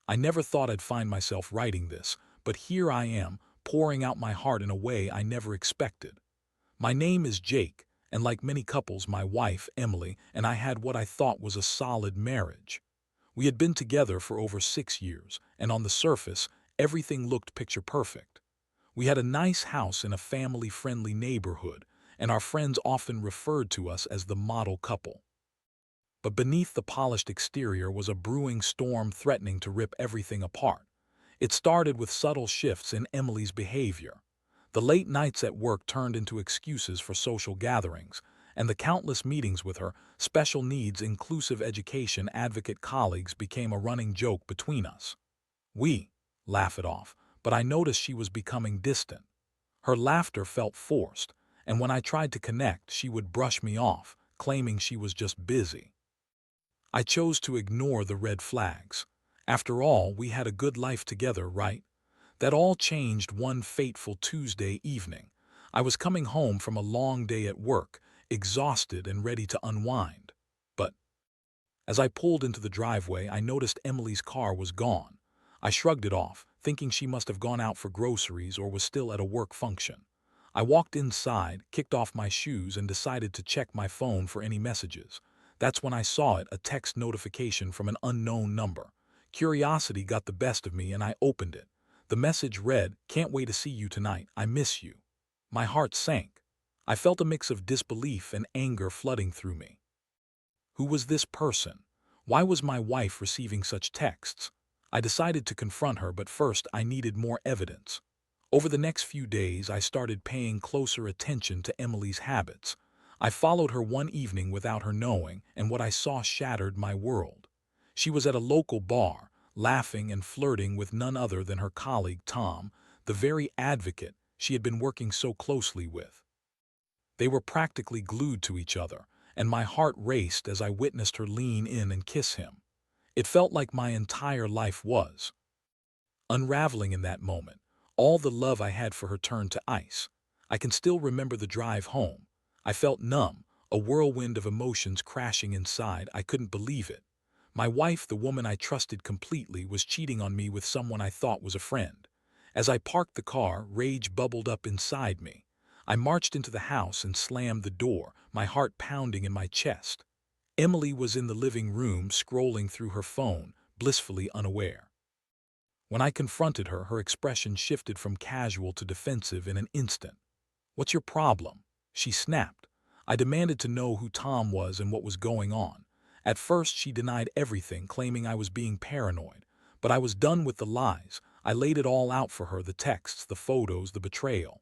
I never thought I'd find myself writing this, but here I am, pouring out my heart in a way I never expected. My name is Jake, and like many couples, my wife, Emily, and I had what I thought was a solid marriage. We had been together for over 6 years, and on the surface, everything looked picture perfect. We had a nice house in a family-friendly neighborhood, and our friends often referred to us as the model couple. But beneath the polished exterior was a brewing storm threatening to rip everything apart. It started with subtle shifts in Emily's behavior. The late nights at work turned into excuses for social gatherings, and the countless meetings with her special needs inclusive education advocate colleagues became a running joke between us. We laugh it off, but I noticed she was becoming distant. Her laughter felt forced, and when I tried to connect, she would brush me off, claiming she was just busy. I chose to ignore the red flags. After all, we had a good life together, right? That all changed one fateful Tuesday evening. I was coming home from a long day at work, exhausted and ready to unwind. But as I pulled into the driveway, I noticed Emily's car was gone. I shrugged it off, thinking she must have gone out for groceries or was still at a work function. I walked inside, kicked off my shoes, and decided to check my phone for any messages. That's when I saw it, a text notification from an unknown number. Curiosity got the best of me and I opened it. The message read, "Can't wait to see you tonight. I miss you." My heart sank. I felt a mix of disbelief and anger flooding through me. Who was this person? Why was my wife receiving such texts? I decided to confront her, but first I needed more evidence. Over the next few days, I started paying closer attention to Emily's habits. I followed her one evening without her knowing, and what I saw shattered my world. She was at a local bar, laughing and flirting with none other than her colleague Tom, the very advocate she had been working so closely with. They were practically glued to each other, and my heart raced as I witnessed her lean in and kiss him. It felt like my entire life was unraveling in that moment. All the love I had for her turned to ice. I can still remember the drive home. I felt numb, a whirlwind of emotions crashing inside. I couldn't believe it. My wife, the woman I trusted completely, was cheating on me with someone I thought was a friend. As I parked the car, rage bubbled up inside me. I marched into the house and slammed the door, my heart pounding in my chest. Emily was in the living room, scrolling through her phone, blissfully unaware. When I confronted her, her expression shifted from casual to defensive in an instant. "What's your problem?" she snapped. I demanded to know who Tom was and what was going on. At first, she denied everything, claiming I was being paranoid. But I was done with the lies. I laid it all out for her, the texts, the photos, the betrayal.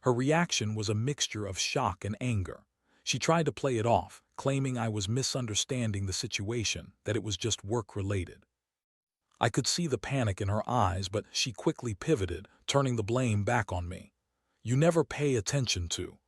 Her reaction was a mixture of shock and anger. She tried to play it off, claiming I was misunderstanding the situation, that it was just work-related. I could see the panic in her eyes, but she quickly pivoted, turning the blame back on me. "You never pay attention to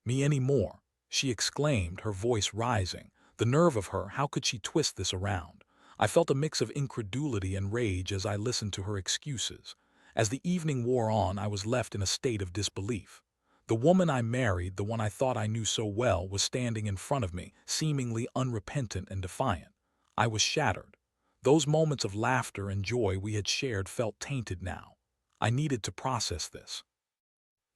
me anymore," she exclaimed, her voice rising. The nerve of her, how could she twist this around? I felt a mix of incredulity and rage as I listened to her excuses. As the evening wore on, I was left in a state of disbelief. The woman I married, the one I thought I knew so well, was standing in front of me, seemingly unrepentant and defiant. I was shattered. Those moments of laughter and joy we had shared felt tainted now. I needed to process this.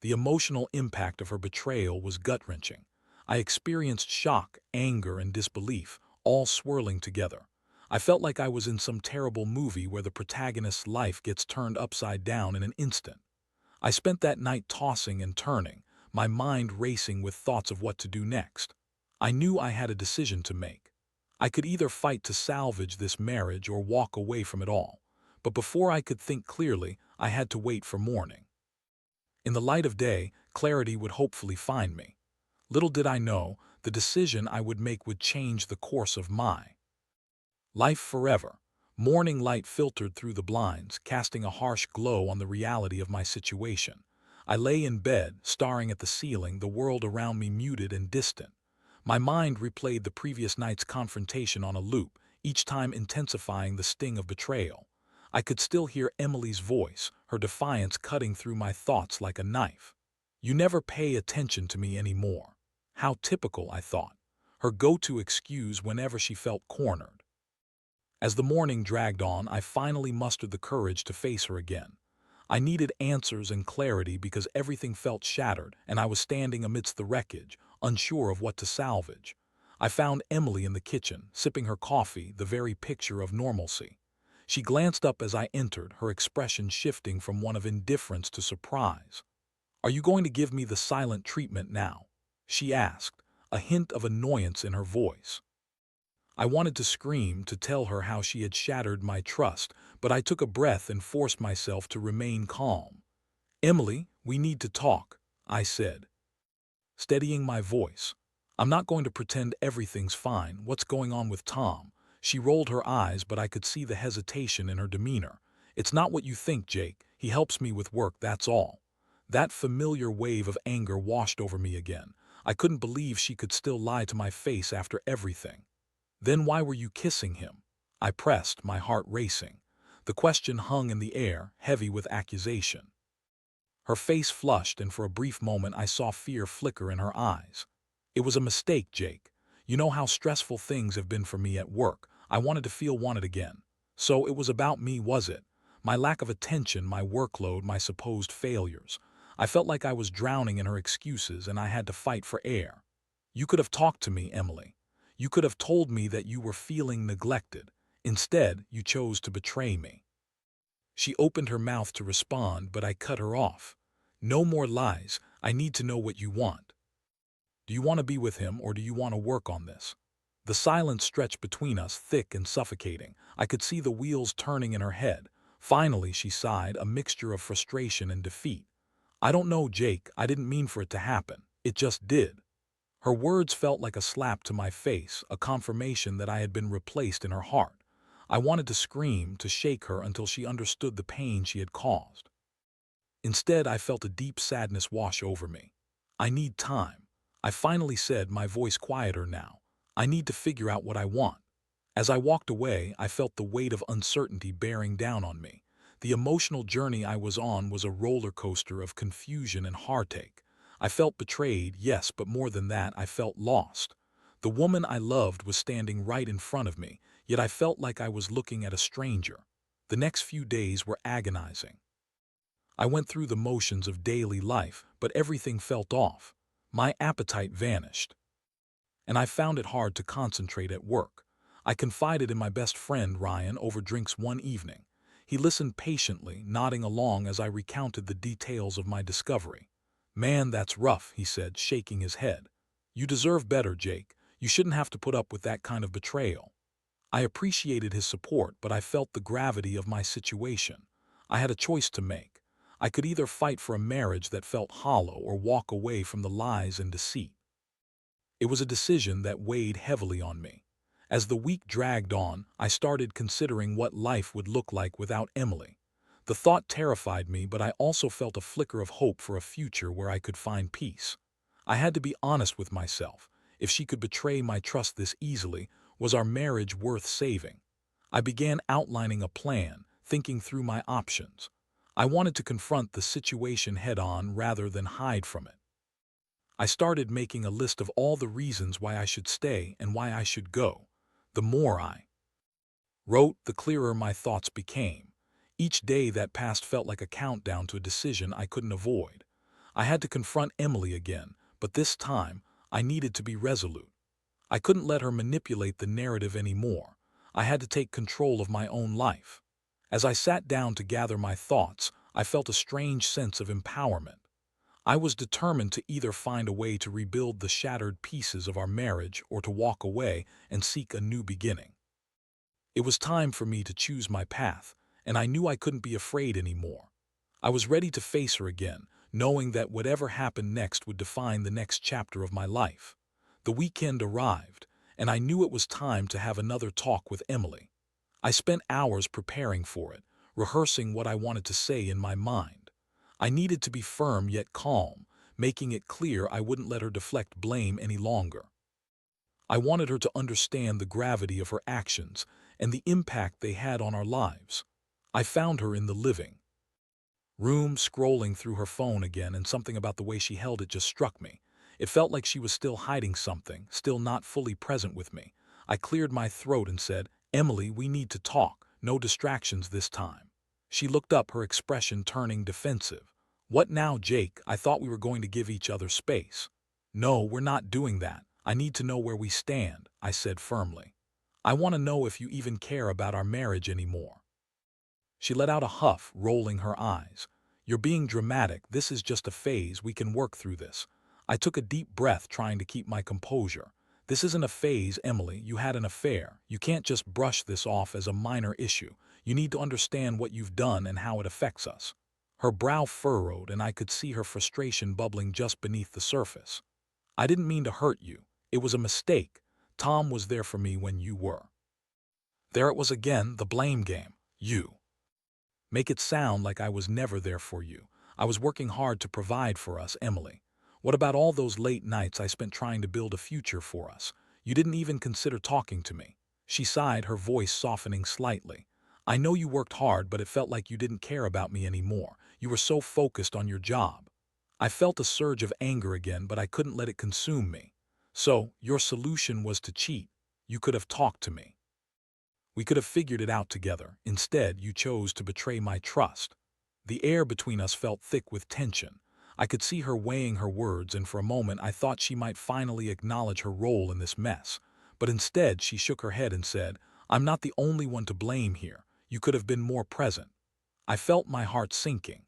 The emotional impact of her betrayal was gut-wrenching. I experienced shock, anger, and disbelief, all swirling together. I felt like I was in some terrible movie where the protagonist's life gets turned upside down in an instant. I spent that night tossing and turning, my mind racing with thoughts of what to do next. I knew I had a decision to make. I could either fight to salvage this marriage or walk away from it all. But before I could think clearly, I had to wait for morning. In the light of day, clarity would hopefully find me. Little did I know, the decision I would make would change the course of my life forever. Morning light filtered through the blinds, casting a harsh glow on the reality of my situation. I lay in bed, staring at the ceiling, the world around me muted and distant. My mind replayed the previous night's confrontation on a loop, each time intensifying the sting of betrayal. I could still hear Emily's voice, her defiance cutting through my thoughts like a knife. "You never pay attention to me anymore." How typical, I thought. Her go-to excuse whenever she felt cornered. As the morning dragged on, I finally mustered the courage to face her again. I needed answers and clarity because everything felt shattered and I was standing amidst the wreckage, unsure of what to salvage. I found Emily in the kitchen, sipping her coffee, the very picture of normalcy. She glanced up as I entered, her expression shifting from one of indifference to surprise. "Are you going to give me the silent treatment now?" she asked, a hint of annoyance in her voice. I wanted to scream to tell her how she had shattered my trust, but I took a breath and forced myself to remain calm. "Emily, we need to talk," I said, steadying my voice. "I'm not going to pretend everything's fine. What's going on with Tom?" She rolled her eyes, but I could see the hesitation in her demeanor. "It's not what you think, Jake. He helps me with work, that's all." That familiar wave of anger washed over me again. I couldn't believe she could still lie to my face after everything. "Then why were you kissing him?" I pressed, my heart racing. The question hung in the air, heavy with accusation. Her face flushed, and for a brief moment I saw fear flicker in her eyes. "It was a mistake, Jake. You know how stressful things have been for me at work. I wanted to feel wanted again. So it was about me, was it? My lack of attention, my workload, my supposed failures. I felt like I was drowning in her excuses and I had to fight for air. You could have talked to me, Emily. You could have told me that you were feeling neglected. Instead, you chose to betray me." She opened her mouth to respond, but I cut her off. "No more lies. I need to know what you want. Do you want to be with him or do you want to work on this?" The silence stretched between us, thick and suffocating. I could see the wheels turning in her head. Finally, she sighed, a mixture of frustration and defeat. "I don't know, Jake. I didn't mean for it to happen. It just did." Her words felt like a slap to my face, a confirmation that I had been replaced in her heart. I wanted to scream, to shake her until she understood the pain she had caused. Instead, I felt a deep sadness wash over me. "I need time," I finally said, my voice quieter now. "I need to figure out what I want." As I walked away, I felt the weight of uncertainty bearing down on me. The emotional journey I was on was a roller coaster of confusion and heartache. I felt betrayed, yes, but more than that, I felt lost. The woman I loved was standing right in front of me, yet I felt like I was looking at a stranger. The next few days were agonizing. I went through the motions of daily life, but everything felt off. My appetite vanished, and I found it hard to concentrate at work. I confided in my best friend Ryan over drinks one evening. He listened patiently, nodding along as I recounted the details of my discovery. "Man, that's rough," he said, shaking his head. "You deserve better, Jake. You shouldn't have to put up with that kind of betrayal." I appreciated his support, but I felt the gravity of my situation. I had a choice to make. I could either fight for a marriage that felt hollow or walk away from the lies and deceit. It was a decision that weighed heavily on me. As the week dragged on, I started considering what life would look like without Emily. The thought terrified me, but I also felt a flicker of hope for a future where I could find peace. I had to be honest with myself. If she could betray my trust this easily, was our marriage worth saving? I began outlining a plan, thinking through my options. I wanted to confront the situation head-on rather than hide from it. I started making a list of all the reasons why I should stay and why I should go. The more I wrote, the clearer my thoughts became. Each day that passed felt like a countdown to a decision I couldn't avoid. I had to confront Emily again, but this time I needed to be resolute. I couldn't let her manipulate the narrative anymore. I had to take control of my own life. As I sat down to gather my thoughts, I felt a strange sense of empowerment. I was determined to either find a way to rebuild the shattered pieces of our marriage or to walk away and seek a new beginning. It was time for me to choose my path, and I knew I couldn't be afraid anymore. I was ready to face her again, knowing that whatever happened next would define the next chapter of my life. The weekend arrived, and I knew it was time to have another talk with Emily. I spent hours preparing for it, rehearsing what I wanted to say in my mind. I needed to be firm yet calm, making it clear I wouldn't let her deflect blame any longer. I wanted her to understand the gravity of her actions and the impact they had on our lives. I found her in the living room, scrolling through her phone again, and something about the way she held it just struck me. It felt like she was still hiding something, still not fully present with me. I cleared my throat and said, Emily, we need to talk. No distractions this time. She looked up, her expression turning defensive. What now, Jake? I thought we were going to give each other space. No, we're not doing that. I need to know where we stand, I said firmly. I want to know if you even care about our marriage anymore. She let out a huff, rolling her eyes. You're being dramatic. This is just a phase. We can work through this. I took a deep breath, trying to keep my composure. This isn't a phase, Emily. You had an affair. You can't just brush this off as a minor issue. You need to understand what you've done and how it affects us. Her brow furrowed, and I could see her frustration bubbling just beneath the surface. I didn't mean to hurt you. It was a mistake. Tom was there for me when you were. There it was again, the blame game. You. Make it sound like I was never there for you. I was working hard to provide for us, Emily. What about all those late nights I spent trying to build a future for us? You didn't even consider talking to me. She sighed, her voice softening slightly. I know you worked hard, but it felt like you didn't care about me anymore. You were so focused on your job. I felt a surge of anger again, but I couldn't let it consume me. So, your solution was to cheat. You could have talked to me. We could have figured it out together. Instead, you chose to betray my trust. The air between us felt thick with tension. I could see her weighing her words, and for a moment I thought she might finally acknowledge her role in this mess. But instead, she shook her head and said, I'm not the only one to blame here. You could have been more present. I felt my heart sinking.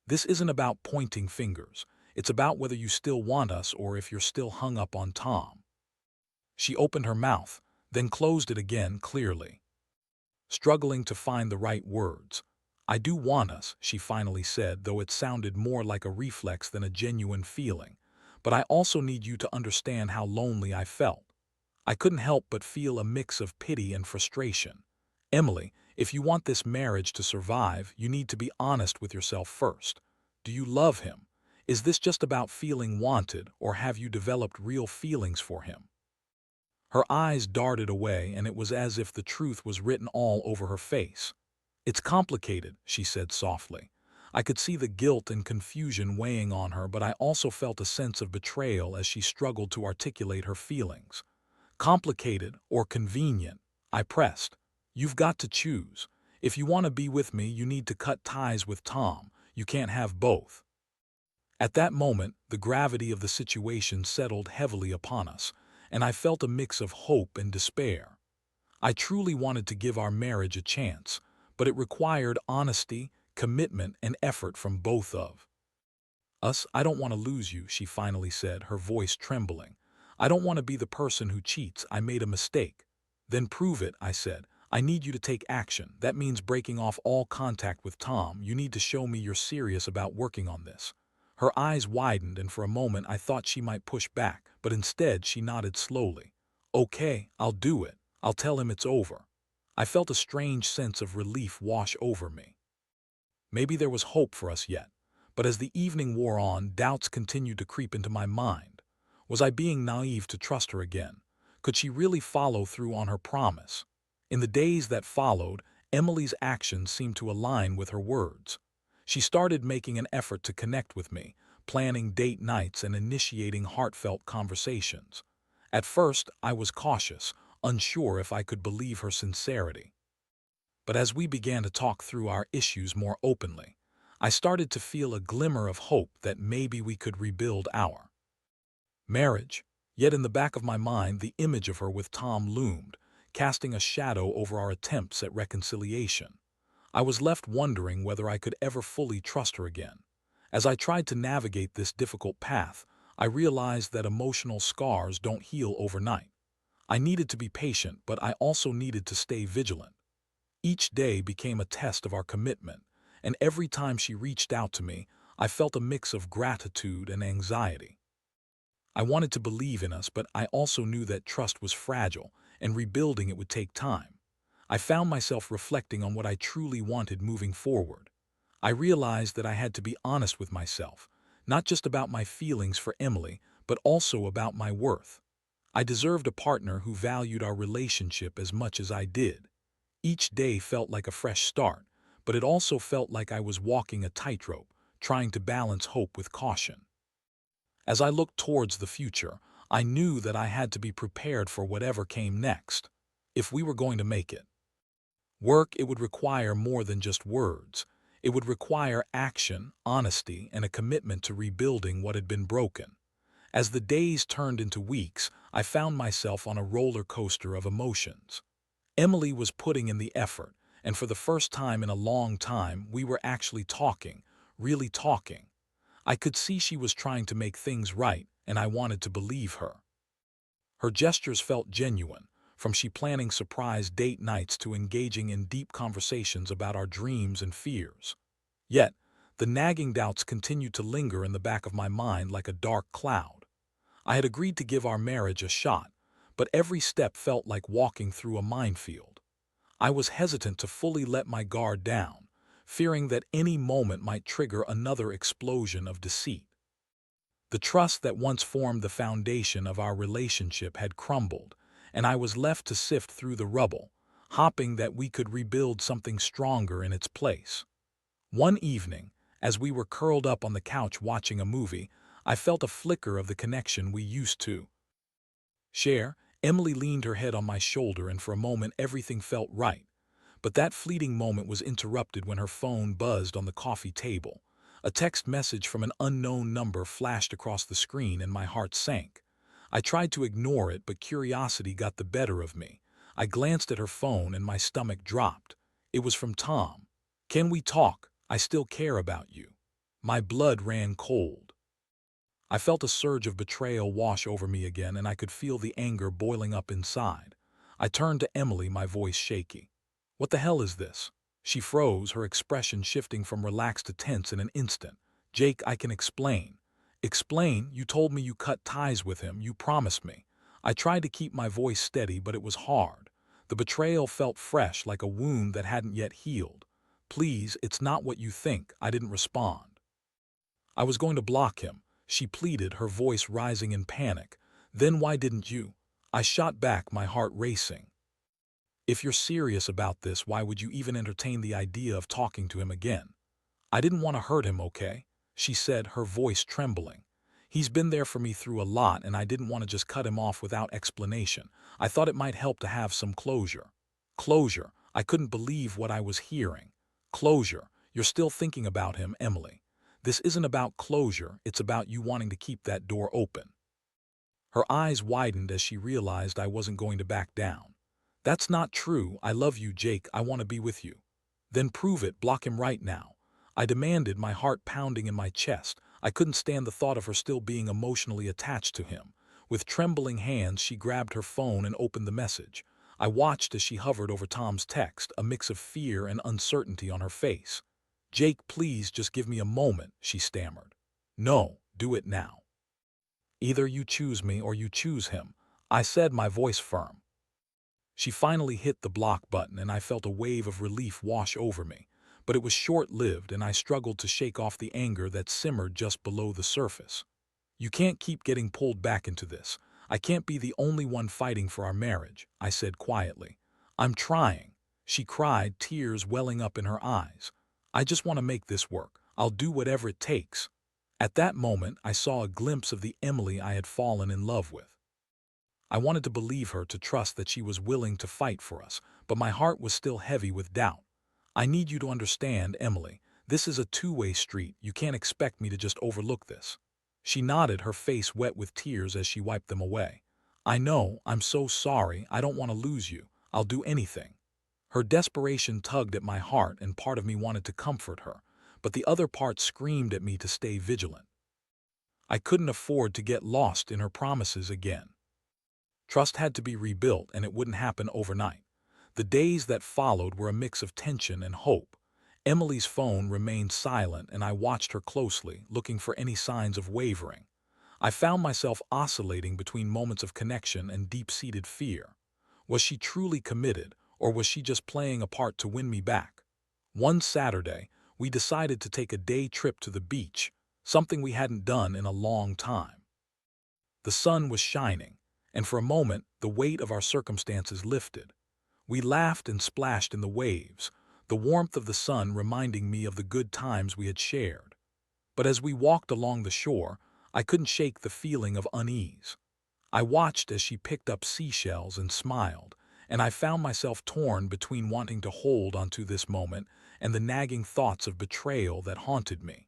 This isn't about pointing fingers. It's about whether you still want us or if you're still hung up on Tom. She opened her mouth, then closed it again clearly, struggling to find the right words. I do want us, she finally said, though it sounded more like a reflex than a genuine feeling. But I also need you to understand how lonely I felt. I couldn't help but feel a mix of pity and frustration. Emily, if you want this marriage to survive, you need to be honest with yourself first. Do you love him? Is this just about feeling wanted, or have you developed real feelings for him? Her eyes darted away, and it was as if the truth was written all over her face. It's complicated, she said softly. I could see the guilt and confusion weighing on her, but I also felt a sense of betrayal as she struggled to articulate her feelings. Complicated or convenient? I pressed. You've got to choose. If you want to be with me, you need to cut ties with Tom. You can't have both. At that moment, the gravity of the situation settled heavily upon us, and I felt a mix of hope and despair. I truly wanted to give our marriage a chance, but it required honesty, commitment, and effort from both of us. I don't want to lose you, she finally said, her voice trembling. I don't want to be the person who cheats. I made a mistake. Then prove it, I said. I need you to take action. That means breaking off all contact with Tom. You need to show me you're serious about working on this. Her eyes widened, and for a moment I thought she might push back, but instead she nodded slowly. Okay, I'll do it. I'll tell him it's over. I felt a strange sense of relief wash over me. Maybe there was hope for us yet, but as the evening wore on, doubts continued to creep into my mind. Was I being naive to trust her again? Could she really follow through on her promise? In the days that followed, Emily's actions seemed to align with her words. She started making an effort to connect with me, planning date nights and initiating heartfelt conversations. At first, I was cautious, unsure if I could believe her sincerity. But as we began to talk through our issues more openly, I started to feel a glimmer of hope that maybe we could rebuild our marriage. Yet in the back of my mind, the image of her with Tom loomed, casting a shadow over our attempts at reconciliation. I was left wondering whether I could ever fully trust her again. As I tried to navigate this difficult path, I realized that emotional scars don't heal overnight. I needed to be patient, but I also needed to stay vigilant. Each day became a test of our commitment, and every time she reached out to me, I felt a mix of gratitude and anxiety. I wanted to believe in us, but I also knew that trust was fragile, and rebuilding it would take time. I found myself reflecting on what I truly wanted moving forward. I realized that I had to be honest with myself, not just about my feelings for Emily, but also about my worth. I deserved a partner who valued our relationship as much as I did. Each day felt like a fresh start, but it also felt like I was walking a tightrope, trying to balance hope with caution. As I looked towards the future, I knew that I had to be prepared for whatever came next, if we were going to make it. Work, it would require more than just words. It would require action, honesty, and a commitment to rebuilding what had been broken. As the days turned into weeks, I found myself on a roller coaster of emotions. Emily was putting in the effort, and for the first time in a long time, we were actually talking, really talking. I could see she was trying to make things right, and I wanted to believe her. Her gestures felt genuine, from she planning surprise date nights to engaging in deep conversations about our dreams and fears. Yet, the nagging doubts continued to linger in the back of my mind like a dark cloud. I had agreed to give our marriage a shot, but every step felt like walking through a minefield. I was hesitant to fully let my guard down, fearing that any moment might trigger another explosion of deceit. The trust that once formed the foundation of our relationship had crumbled, and I was left to sift through the rubble, hoping that we could rebuild something stronger in its place. One evening, as we were curled up on the couch watching a movie, I felt a flicker of the connection we used to share. Emily leaned her head on my shoulder, and for a moment everything felt right. But that fleeting moment was interrupted when her phone buzzed on the coffee table. A text message from an unknown number flashed across the screen, and my heart sank. I tried to ignore it, but curiosity got the better of me. I glanced at her phone and my stomach dropped. It was from Tom. "Can we talk? I still care about you." My blood ran cold. I felt a surge of betrayal wash over me again, and I could feel the anger boiling up inside. I turned to Emily, my voice shaky. "What the hell is this?" She froze, her expression shifting from relaxed to tense in an instant. "Jake, I can explain." "Explain? You told me you cut ties with him. You promised me." I tried to keep my voice steady, but it was hard. The betrayal felt fresh, like a wound that hadn't yet healed. "Please, it's not what you think." I didn't respond. "I was going to block him," she pleaded, her voice rising in panic. "Then why didn't you?" I shot back, my heart racing. "If you're serious about this, why would you even entertain the idea of talking to him again?" "I didn't want to hurt him, okay?" she said, her voice trembling. "He's been there for me through a lot, and I didn't want to just cut him off without explanation. I thought it might help to have some closure." Closure? I couldn't believe what I was hearing. Closure? You're still thinking about him, Emily. This isn't about closure, it's about you wanting to keep that door open. Her eyes widened as she realized I wasn't going to back down. "That's not true. I love you, Jake. I want to be with you." "Then prove it. Block him right now." I demanded, my heart pounding in my chest. I couldn't stand the thought of her still being emotionally attached to him. With trembling hands, she grabbed her phone and opened the message. I watched as she hovered over Tom's text, a mix of fear and uncertainty on her face. "Jake, please just give me a moment," she stammered. "No, do it now. Either you choose me or you choose him," I said, my voice firm. She finally hit the block button, and I felt a wave of relief wash over me. But it was short-lived, and I struggled to shake off the anger that simmered just below the surface. "You can't keep getting pulled back into this. I can't be the only one fighting for our marriage," I said quietly. "I'm trying," she cried, tears welling up in her eyes. "I just want to make this work. I'll do whatever it takes." At that moment, I saw a glimpse of the Emily I had fallen in love with. I wanted to believe her, to trust that she was willing to fight for us, but my heart was still heavy with doubt. "I need you to understand, Emily. This is a two-way street. You can't expect me to just overlook this." She nodded, her face wet with tears as she wiped them away. "I know. I'm so sorry. I don't want to lose you. I'll do anything." Her desperation tugged at my heart, and part of me wanted to comfort her, but the other part screamed at me to stay vigilant. I couldn't afford to get lost in her promises again. Trust had to be rebuilt, and it wouldn't happen overnight. The days that followed were a mix of tension and hope. Emily's phone remained silent, and I watched her closely, looking for any signs of wavering. I found myself oscillating between moments of connection and deep-seated fear. Was she truly committed, or was she just playing a part to win me back? One Saturday, we decided to take a day trip to the beach, something we hadn't done in a long time. The sun was shining, and for a moment, the weight of our circumstances lifted. We laughed and splashed in the waves, the warmth of the sun reminding me of the good times we had shared. But as we walked along the shore, I couldn't shake the feeling of unease. I watched as she picked up seashells and smiled, and I found myself torn between wanting to hold onto this moment and the nagging thoughts of betrayal that haunted me.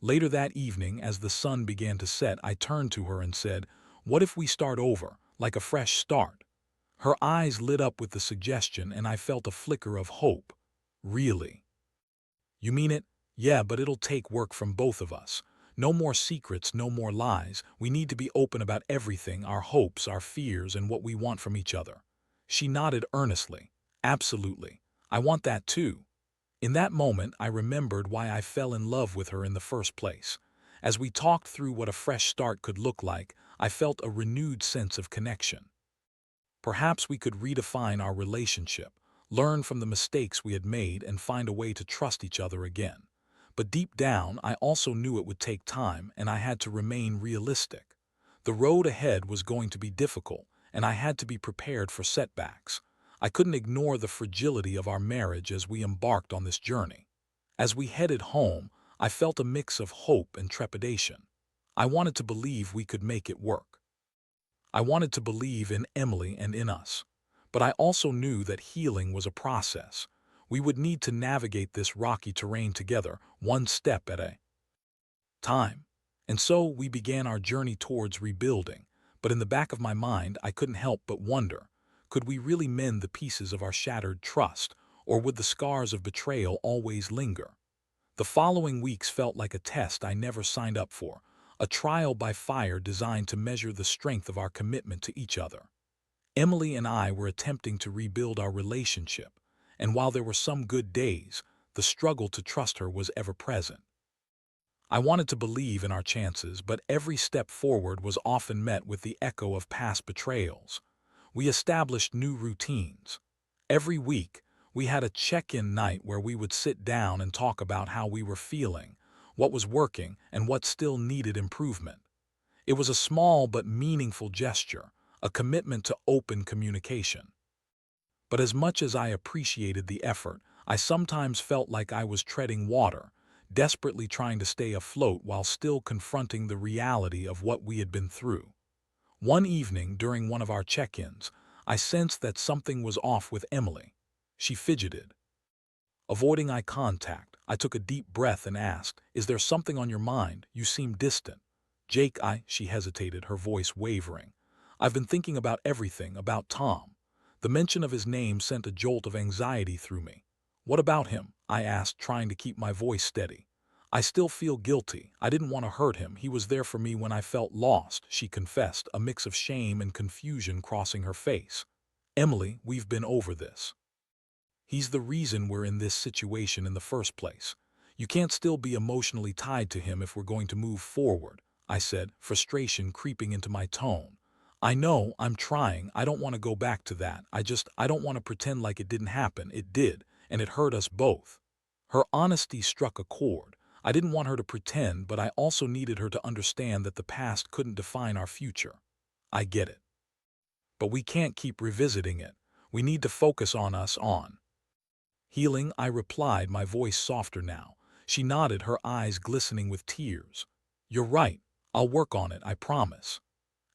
Later that evening, as the sun began to set, I turned to her and said, "What if we start over, like a fresh start?" Her eyes lit up with the suggestion, and I felt a flicker of hope. "Really? You mean it?" "Yeah, but it'll take work from both of us. No more secrets, no more lies. We need to be open about everything, our hopes, our fears, and what we want from each other." She nodded earnestly. "Absolutely. I want that too." In that moment, I remembered why I fell in love with her in the first place. As we talked through what a fresh start could look like, I felt a renewed sense of connection. Perhaps we could redefine our relationship, learn from the mistakes we had made, and find a way to trust each other again. But deep down, I also knew it would take time, and I had to remain realistic. The road ahead was going to be difficult, and I had to be prepared for setbacks. I couldn't ignore the fragility of our marriage as we embarked on this journey. As we headed home, I felt a mix of hope and trepidation. I wanted to believe we could make it work. I wanted to believe in Emily and in us. But I also knew that healing was a process. We would need to navigate this rocky terrain together, one step at a time. And so we began our journey towards rebuilding. But in the back of my mind, I couldn't help but wonder, could we really mend the pieces of our shattered trust, or would the scars of betrayal always linger? The following weeks felt like a test I never signed up for, a trial by fire designed to measure the strength of our commitment to each other. Emily and I were attempting to rebuild our relationship, and while there were some good days, the struggle to trust her was ever present. I wanted to believe in our chances, but every step forward was often met with the echo of past betrayals. We established new routines. Every week, we had a check-in night where we would sit down and talk about how we were feeling, what was working, and what still needed improvement. It was a small but meaningful gesture, a commitment to open communication. But as much as I appreciated the effort, I sometimes felt like I was treading water, desperately trying to stay afloat while still confronting the reality of what we had been through. One evening, during one of our check-ins, I sensed that something was off with Emily. She fidgeted. Avoiding eye contact, I took a deep breath and asked, "Is there something on your mind? You seem distant." "Jake, she hesitated, her voice wavering. "I've been thinking about everything, about Tom." The mention of his name sent a jolt of anxiety through me. "What about him?" I asked, trying to keep my voice steady. "I still feel guilty. I didn't want to hurt him. He was there for me when I felt lost," she confessed, a mix of shame and confusion crossing her face. "Emily, we've been over this. He's the reason we're in this situation in the first place. You can't still be emotionally tied to him if we're going to move forward," I said, frustration creeping into my tone. "I know, I'm trying. I don't want to go back to that. I don't want to pretend like it didn't happen. It did, and it hurt us both." Her honesty struck a chord. I didn't want her to pretend, but I also needed her to understand that the past couldn't define our future. "I get it. But we can't keep revisiting it. We need to focus on healing," I replied, my voice softer now. She nodded, her eyes glistening with tears. "You're right. I'll work on it, I promise."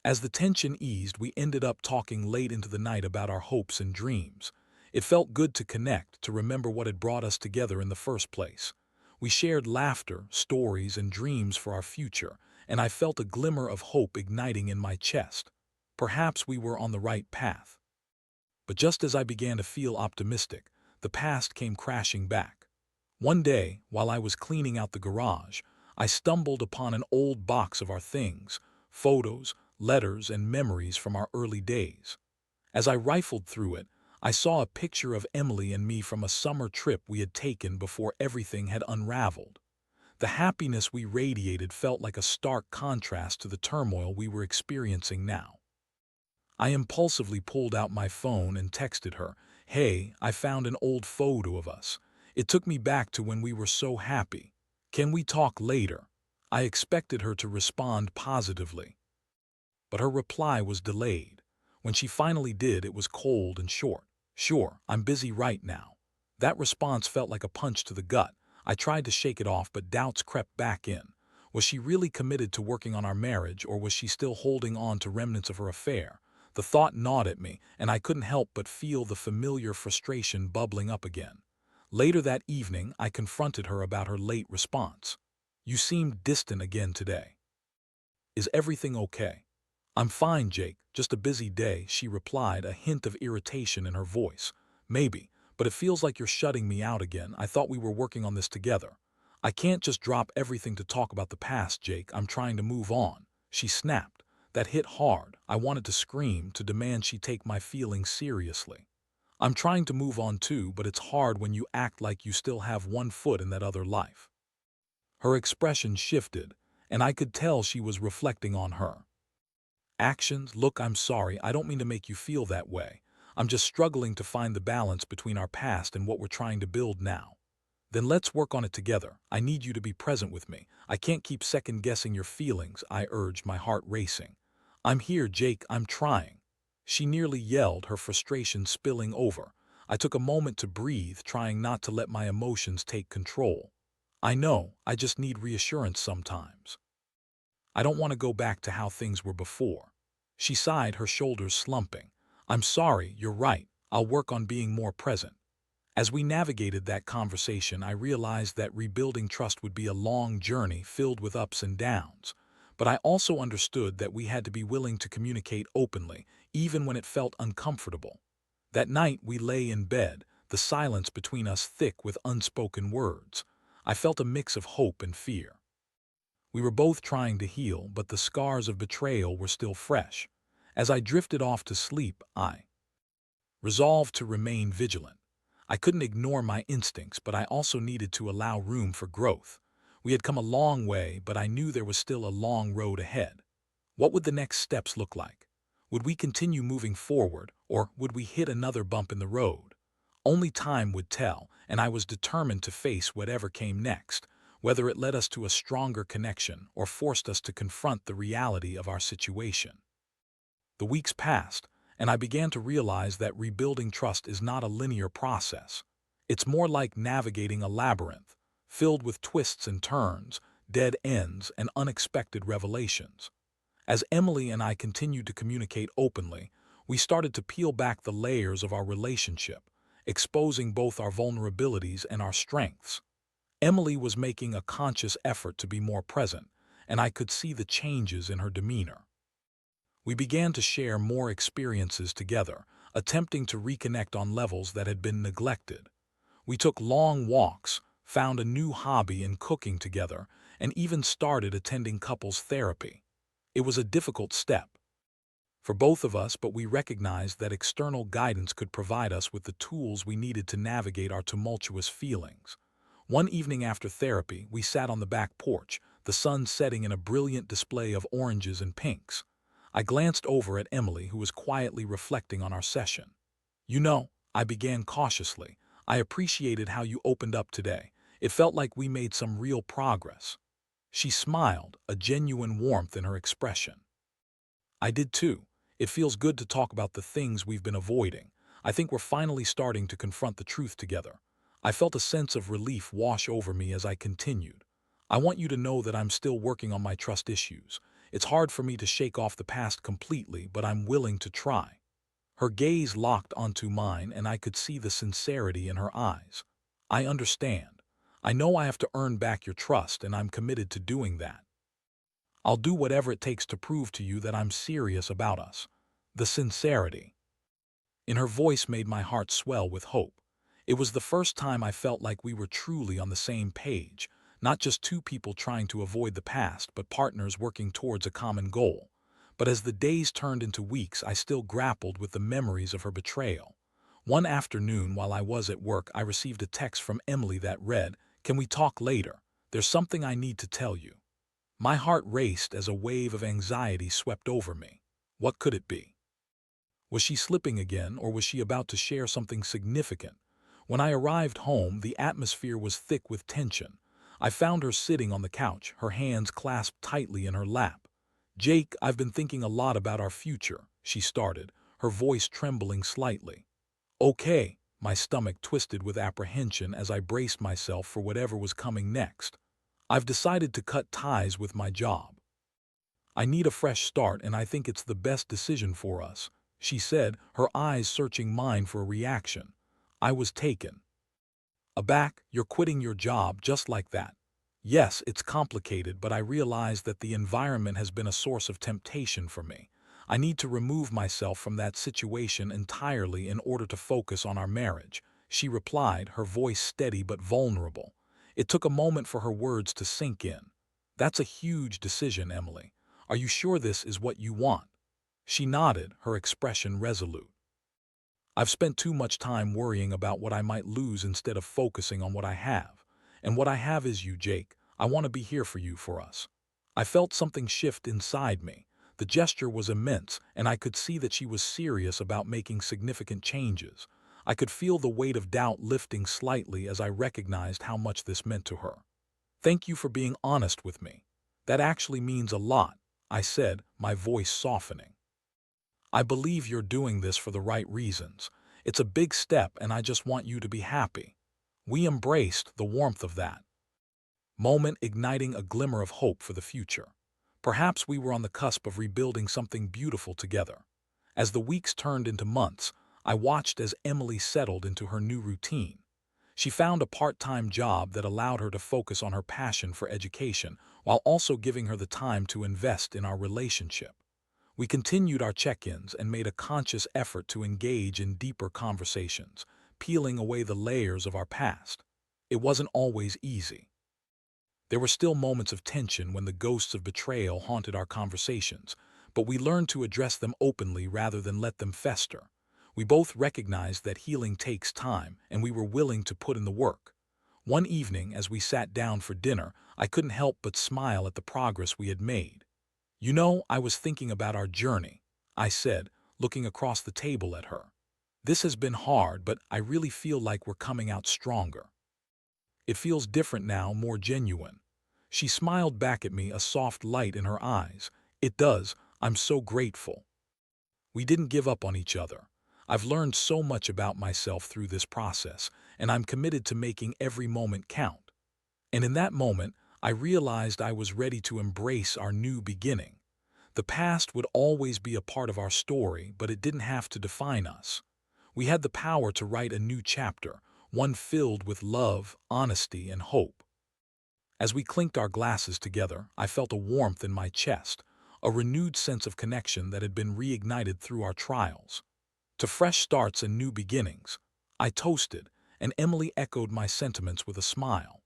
As the tension eased, we ended up talking late into the night about our hopes and dreams. It felt good to connect, to remember what had brought us together in the first place. We shared laughter, stories, and dreams for our future, and I felt a glimmer of hope igniting in my chest. Perhaps we were on the right path. But just as I began to feel optimistic, the past came crashing back. One day, while I was cleaning out the garage, I stumbled upon an old box of our things, photos, letters, and memories from our early days. As I rifled through it, I saw a picture of Emily and me from a summer trip we had taken before everything had unraveled. The happiness we radiated felt like a stark contrast to the turmoil we were experiencing now. I impulsively pulled out my phone and texted her, "Hey, I found an old photo of us. It took me back to when we were so happy. Can we talk later?" I expected her to respond positively, but her reply was delayed. When she finally did, it was cold and short. "Sure, I'm busy right now." That response felt like a punch to the gut. I tried to shake it off, but doubts crept back in. Was she really committed to working on our marriage, or was she still holding on to remnants of her affair? The thought gnawed at me, and I couldn't help but feel the familiar frustration bubbling up again. Later that evening, I confronted her about her late response. "You seemed distant again today. Is everything okay?" "I'm fine, Jake. Just a busy day," she replied, a hint of irritation in her voice. "Maybe, but it feels like you're shutting me out again. I thought we were working on this together." "I can't just drop everything to talk about the past, Jake. I'm trying to move on," she snapped. That hit hard. I wanted to scream, to demand she take my feelings seriously. "I'm trying to move on too, but it's hard when you act like you still have one foot in that other life." Her expression shifted, and I could tell she was reflecting on her actions. "Look, I'm sorry. I don't mean to make you feel that way. I'm just struggling to find the balance between our past and what we're trying to build now." "Then let's work on it together. I need you to be present with me. I can't keep second-guessing your feelings," I urged, my heart racing. "I'm here, Jake. I'm trying." She nearly yelled, her frustration spilling over. I took a moment to breathe, trying not to let my emotions take control. "I know. I just need reassurance sometimes. I don't want to go back to how things were before." She sighed, her shoulders slumping. "I'm sorry, you're right. I'll work on being more present." As we navigated that conversation, I realized that rebuilding trust would be a long journey filled with ups and downs. But I also understood that we had to be willing to communicate openly, even when it felt uncomfortable. That night we lay in bed, the silence between us thick with unspoken words. I felt a mix of hope and fear. We were both trying to heal, but the scars of betrayal were still fresh. As I drifted off to sleep, I resolved to remain vigilant. I couldn't ignore my instincts, but I also needed to allow room for growth. We had come a long way, but I knew there was still a long road ahead. What would the next steps look like? Would we continue moving forward, or would we hit another bump in the road? Only time would tell, and I was determined to face whatever came next, whether it led us to a stronger connection or forced us to confront the reality of our situation. The weeks passed, and I began to realize that rebuilding trust is not a linear process. It's more like navigating a labyrinth, filled with twists and turns, dead ends, and unexpected revelations. As Emily and I continued to communicate openly, we started to peel back the layers of our relationship, exposing both our vulnerabilities and our strengths. Emily was making a conscious effort to be more present, and I could see the changes in her demeanor. We began to share more experiences together, attempting to reconnect on levels that had been neglected. We took long walks, found a new hobby in cooking together, and even started attending couples therapy. It was a difficult step for both of us, but we recognized that external guidance could provide us with the tools we needed to navigate our tumultuous feelings. One evening after therapy, we sat on the back porch, the sun setting in a brilliant display of oranges and pinks. I glanced over at Emily, who was quietly reflecting on our session. "You know," I began cautiously, "I appreciated how you opened up today. It felt like we made some real progress." She smiled, a genuine warmth in her expression. "I did too. It feels good to talk about the things we've been avoiding. I think we're finally starting to confront the truth together." I felt a sense of relief wash over me as I continued. "I want you to know that I'm still working on my trust issues. It's hard for me to shake off the past completely, but I'm willing to try." Her gaze locked onto mine, and I could see the sincerity in her eyes. "I understand. I know I have to earn back your trust, and I'm committed to doing that. I'll do whatever it takes to prove to you that I'm serious about us." The sincerity in her voice made my heart swell with hope. It was the first time I felt like we were truly on the same page, not just two people trying to avoid the past, but partners working towards a common goal. But as the days turned into weeks, I still grappled with the memories of her betrayal. One afternoon, while I was at work, I received a text from Emily that read, "Can we talk later? There's something I need to tell you." My heart raced as a wave of anxiety swept over me. What could it be? Was she slipping again, or was she about to share something significant? When I arrived home, the atmosphere was thick with tension. I found her sitting on the couch, her hands clasped tightly in her lap. "Jake, I've been thinking a lot about our future," she started, her voice trembling slightly. "Okay," my stomach twisted with apprehension as I braced myself for whatever was coming next. "I've decided to cut ties with my job. I need a fresh start, and I think it's the best decision for us." she said, her eyes searching mine for a reaction. I was taken aback. You're quitting your job just like that? Yes, it's complicated, but I realize that the environment has been a source of temptation for me. I need to remove myself from that situation entirely in order to focus on our marriage, she replied, her voice steady but vulnerable. It took a moment for her words to sink in. That's a huge decision, Emily. Are you sure this is what you want? She nodded, her expression resolute. I've spent too much time worrying about what I might lose instead of focusing on what I have. And what I have is you, Jake. I want to be here for you, for us. I felt something shift inside me. The gesture was immense, and I could see that she was serious about making significant changes. I could feel the weight of doubt lifting slightly as I recognized how much this meant to her. Thank you for being honest with me. That actually means a lot, I said, my voice softening. I believe you're doing this for the right reasons. It's a big step, and I just want you to be happy. We embraced the warmth of that moment, igniting a glimmer of hope for the future. Perhaps we were on the cusp of rebuilding something beautiful together. As the weeks turned into months, I watched as Emily settled into her new routine. She found a part-time job that allowed her to focus on her passion for education while also giving her the time to invest in our relationship. We continued our check-ins and made a conscious effort to engage in deeper conversations, peeling away the layers of our past. It wasn't always easy. There were still moments of tension when the ghosts of betrayal haunted our conversations, but we learned to address them openly rather than let them fester. We both recognized that healing takes time, and we were willing to put in the work. One evening, as we sat down for dinner, I couldn't help but smile at the progress we had made. You know, I was thinking about our journey, I said, looking across the table at her. This has been hard, but I really feel like we're coming out stronger. It feels different now, more genuine. She smiled back at me, a soft light in her eyes. It does. I'm so grateful. We didn't give up on each other. I've learned so much about myself through this process, and I'm committed to making every moment count. And in that moment, I realized I was ready to embrace our new beginning. The past would always be a part of our story, but it didn't have to define us. We had the power to write a new chapter, one filled with love, honesty, and hope. As we clinked our glasses together, I felt a warmth in my chest, a renewed sense of connection that had been reignited through our trials. To fresh starts and new beginnings, I toasted, and Emily echoed my sentiments with a smile.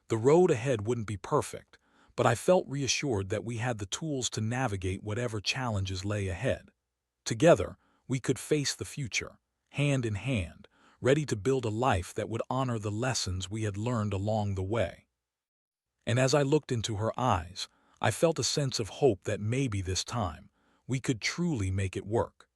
The road ahead wouldn't be perfect, but I felt reassured that we had the tools to navigate whatever challenges lay ahead. Together, we could face the future, hand in hand, ready to build a life that would honor the lessons we had learned along the way. And as I looked into her eyes, I felt a sense of hope that maybe this time, we could truly make it work.